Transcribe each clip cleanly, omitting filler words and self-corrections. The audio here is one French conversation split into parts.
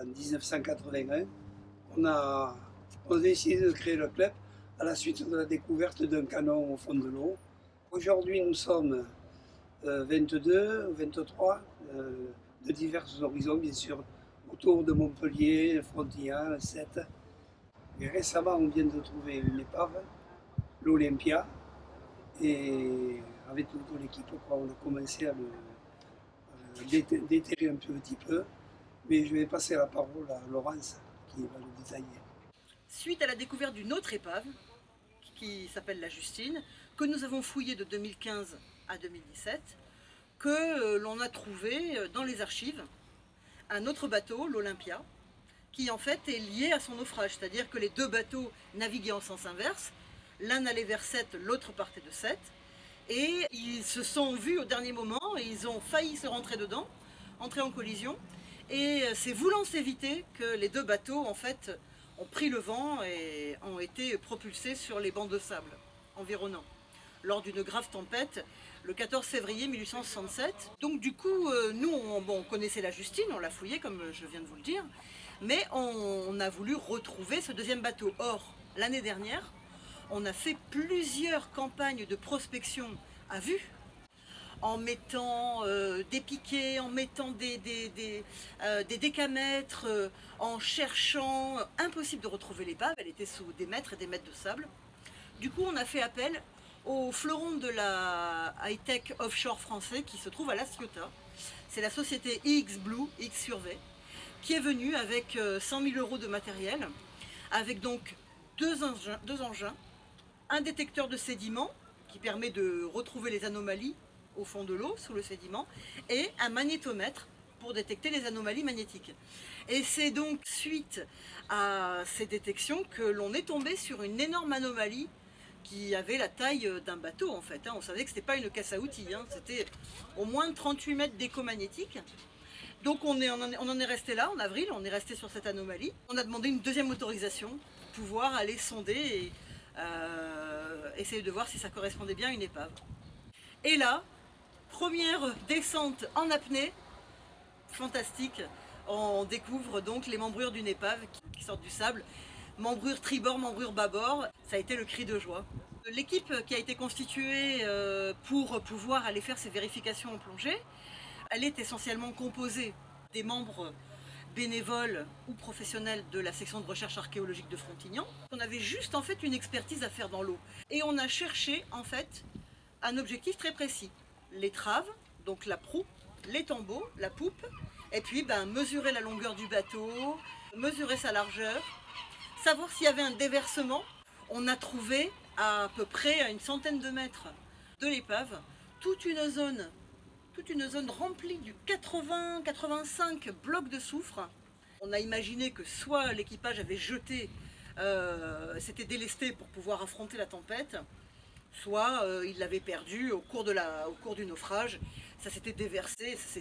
En 1981, on a décidé de créer le club à la suite de la découverte d'un canon au fond de l'eau. Aujourd'hui, nous sommes 22, 23, de divers horizons, bien sûr, autour de Montpellier, Frontignan, Sète. Et récemment, on vient de trouver une épave, l'Olympia, et avec toute l'équipe, on a commencé à le déterrer un petit peu. Mais je vais passer la parole à Laurence qui va le détailler. Suite à la découverte d'une autre épave, qui s'appelle la Justine, que nous avons fouillée de 2015 à 2017, que l'on a trouvé dans les archives un autre bateau, l'Olympia, qui en fait est lié à son naufrage, c'est-à-dire que les deux bateaux naviguaient en sens inverse, l'un allait vers Sète, l'autre partait de Sète, et ils se sont vus au dernier moment et ils ont failli se rentrer dedans, entrer en collision, et c'est voulant s'éviter que les deux bateaux en fait ont pris le vent et ont été propulsés sur les bancs de sable environnants lors d'une grave tempête le 14 février 1867. Donc du coup, nous, on connaissait la Justine, on l'a fouillée comme je viens de vous le dire, mais on a voulu retrouver ce deuxième bateau. Or, l'année dernière, on a fait plusieurs campagnes de prospection à vue, en mettant des piquets, en mettant des décamètres, en cherchant. Impossible de retrouver l'épave, elle était sous des mètres et des mètres de sable. Du coup, on a fait appel au fleuron de la high-tech offshore français qui se trouve à La Ciotat. C'est la société IX Blue, X Survey, qui est venue avec 100 000 euros de matériel, avec donc deux engins, un détecteur de sédiments qui permet de retrouver les anomalies au fond de l'eau, sous le sédiment, et un magnétomètre pour détecter les anomalies magnétiques. Et c'est donc suite à ces détections que l'on est tombé sur une énorme anomalie qui avait la taille d'un bateau en fait. On savait que ce n'était pas une caisse à outils, c'était au moins 38 mètres d'écho magnétique. Donc on en est resté là en avril, on est resté sur cette anomalie. On a demandé une deuxième autorisation pour pouvoir aller sonder et essayer de voir si ça correspondait bien à une épave. Et là, première descente en apnée, fantastique, on découvre donc les membrures d'une épave qui sortent du sable. Membrure tribord, membrure bâbord, ça a été le cri de joie. L'équipe qui a été constituée pour pouvoir aller faire ces vérifications en plongée, elle est essentiellement composée des membres bénévoles ou professionnels de la section de recherche archéologique de Frontignan. On avait juste en fait une expertise à faire dans l'eau. Et on a cherché en fait un objectif très précis. L'étrave, donc la proue, les tambours, la poupe, et puis mesurer la longueur du bateau, mesurer sa largeur, savoir s'il y avait un déversement. On a trouvé à peu près à une centaine de mètres de l'épave toute une zone remplie du 80-85 blocs de soufre. On a imaginé que soit l'équipage avait jeté, s'était délesté pour pouvoir affronter la tempête, soit il l'avait perdu au cours du naufrage. Ça s'était déversé, ça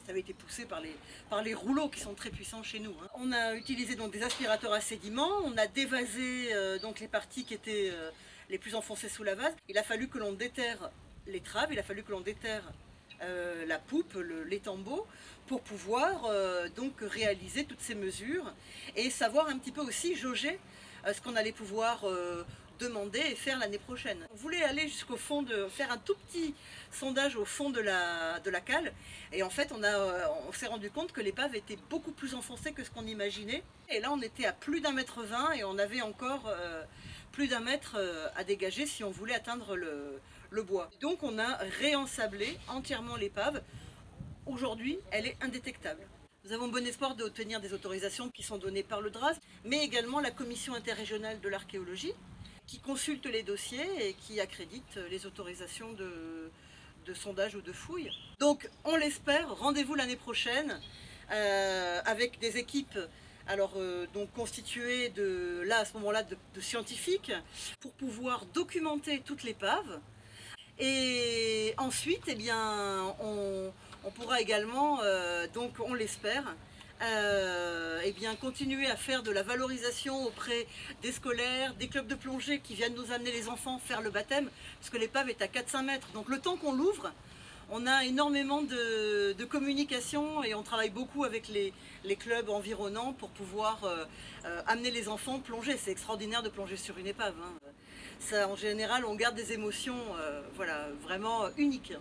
avait été poussé par les rouleaux qui sont très puissants chez nous. On a utilisé donc des aspirateurs à sédiments, on a dévasé donc les parties qui étaient les plus enfoncées sous la vase. Il a fallu que l'on déterre l'étrave, il a fallu que l'on déterre la poupe, l'étambot, pour pouvoir donc réaliser toutes ces mesures et savoir un petit peu aussi jauger ce qu'on allait pouvoir demander et faire l'année prochaine. On voulait aller jusqu'au fond, faire un tout petit sondage au fond de la cale, et en fait on s'est rendu compte que l'épave était beaucoup plus enfoncée que ce qu'on imaginait. Et là on était à plus d'1,20 m et on avait encore plus d'1 mètre à dégager si on voulait atteindre le bois. Donc on a réensablé entièrement l'épave. Aujourd'hui elle est indétectable. Nous avons bon espoir d'obtenir des autorisations qui sont données par le DRAS, mais également la commission interrégionale de l'archéologie, qui consulte les dossiers et qui accrédite les autorisations de sondage ou de fouille. Donc on l'espère, rendez-vous l'année prochaine avec des équipes donc constituées à ce moment-là de scientifiques pour pouvoir documenter toute l'épave. Et ensuite, eh bien, on pourra également, donc on l'espère, eh bien, continuer à faire de la valorisation auprès des scolaires, des clubs de plongée qui viennent nous amener les enfants faire le baptême, parce que l'épave est à 4-5 mètres. Donc le temps qu'on l'ouvre, On a énormément de communication et on travaille beaucoup avec les clubs environnants pour pouvoir amener les enfants plonger. C'est extraordinaire de plonger sur une épave, hein. Ça, en général, on garde des émotions voilà, vraiment uniques.